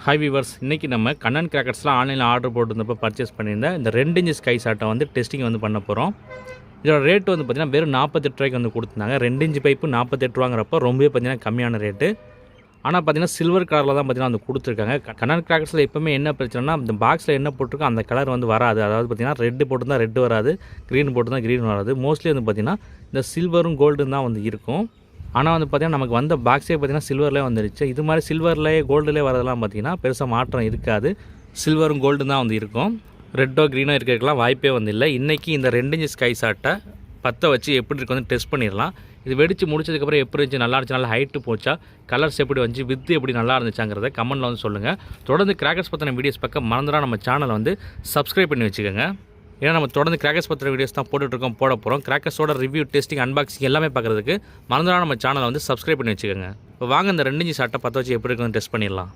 Hi viewers, இன்றைக்கி நம்ம கண்ணன் கிராக்கர்ஸ்லாம் ஆன்லைனில் ஆர்டர் போட்டிருந்தப்போ பர்ச்சேஸ் பண்ணியிருந்தேன் இந்த 2 இன்ச் ஸ்கை சாட்டை வந்து டெஸ்டிங் வந்து பண்ண போகிறோம். இதோட ரேட் வந்து பார்த்திங்கன்னா வெறும் 48 ரூபாய்க்கு வந்து கொடுத்துருந்தாங்க. 2 இன்ச் பைப்பு 48 ரூபாங்கிறப்போ ரொம்பவே பார்த்திங்கன்னா கம்மியான ரேட்டு. ஆனால் பார்த்திங்கன்னா சில்வர் கலரில் தான் பார்த்திங்கன்னா வந்து கொடுத்துருக்காங்க. கண்ணன் கிராக்கர்ஸில் எப்போவுமே என்ன பிரச்சனைனா இந்த பாக்ஸில் என்ன போட்டிருக்கோ அந்த கலர் வந்து வராது. அதாவது பார்த்திங்கன்னா ரெட்டு போட்டுருந்தால் ரெட்டு வராது, க்ரீன் போட்டுருந்தால் க்ரீன் வராது. மோஸ்ட்லி வந்து பார்த்திங்கன்னா இந்த சில்வரும் கோல்டும் தான் வந்து இருக்கும். ஆனால் வந்து பார்த்திங்கன்னா நமக்கு வந்த பாக்ஸே பார்த்திங்கன்னா சில்வர்லேயே வந்துருச்சு. இது மாதிரி சில்வர்லேயே கோல்டுலேயே வரதெல்லாம் பார்த்திங்கன்னா பெருசாக மாற்றம் இருக்காது. சில்வரும் கோல்டு தான் வந்து இருக்கும். ரெட்டோ க்ரீனோ இருக்கிறதுக்கெலாம் வாய்ப்பே வந்து இல்லை. இன்றைக்கி இந்த 2 இன்ச் ஸ்கை சாட்டை பற்ற வச்சு எப்படி இருக்கு வந்து டெஸ்ட் பண்ணிடலாம். இது வெடித்து முடிச்சதுக்கப்புறம் எப்படி இருந்துச்சு, நல்லா இருந்துச்சு, நல்லா ஹைட்டு போச்சா, கலர்ஸ் எப்படி வந்துச்சு, வித்து எப்படி நல்லா இருந்துச்சாங்கிறத கமெண்ட்டில் வந்து சொல்லுங்கள். தொடர்ந்து கிராக்கர்ஸ் பற்றின வீடியோஸ் பக்கம் மறந்துடா நம்ம சேனலை வந்து சப்ஸ்கிரைப் பண்ணி வச்சுக்கோங்க. ஏன்னா நம்ம தொடர்ந்து கிராக்கர்ஸ் பற்றின வீடியோஸ் தான் போட்டுட்ருக்கோம், போட போகிறோம். கிராக்கர்ஸோட ரிவ்யூ, டெஸ்டிங், அன்பாக்சிங் எல்லாமே பார்க்குறதுக்கு மறந்துடா நம்ம சேனலை வந்து சப்ஸ்கிரைப் பண்ணி வச்சுக்கோங்க. இப்போ வாங்க இந்த 2 இன்ச் சாட்டை பற்ற வச்சு எப்படி இருக்குன்னு டெஸ்ட் பண்ணிடலாம்.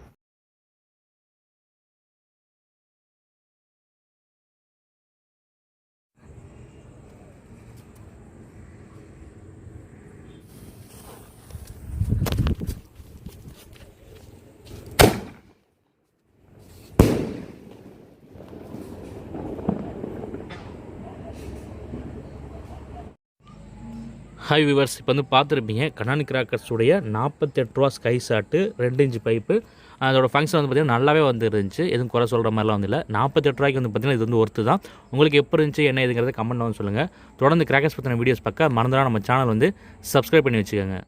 ஹாய் விவர்ஸ், இப்போ வந்து பார்த்துருப்பீங்க கண்ணன் கிராக்கர்ஸுடைய 48 ரூபா ஸ்கை சாட்டு 2 இன்ச் பைப்பு. அதோட ஃபங்க்ஷன் வந்து பார்த்திங்கன்னா நல்லாவே வந்து இருந்துச்சு. எதுவும் குறை சொல்கிற மாதிரிலாம் வந்து இல்லை. 48 ரூபாய்க்கு வந்து பார்த்திங்கன்னா இது வந்து ஒர்த்து தான். உங்களுக்கு எப்படி இருந்துச்சு, என்ன இதுங்கிறத கமெண்ட் வந்து சொல்லுங்கள். தொடர்ந்து கிராக்கர்ஸ் பற்றின வீடியோஸ் பார்க்க மறந்துடா நம்ம சேனல் வந்து சப்ஸ்கிரைப் பண்ணி வச்சுக்கோங்க.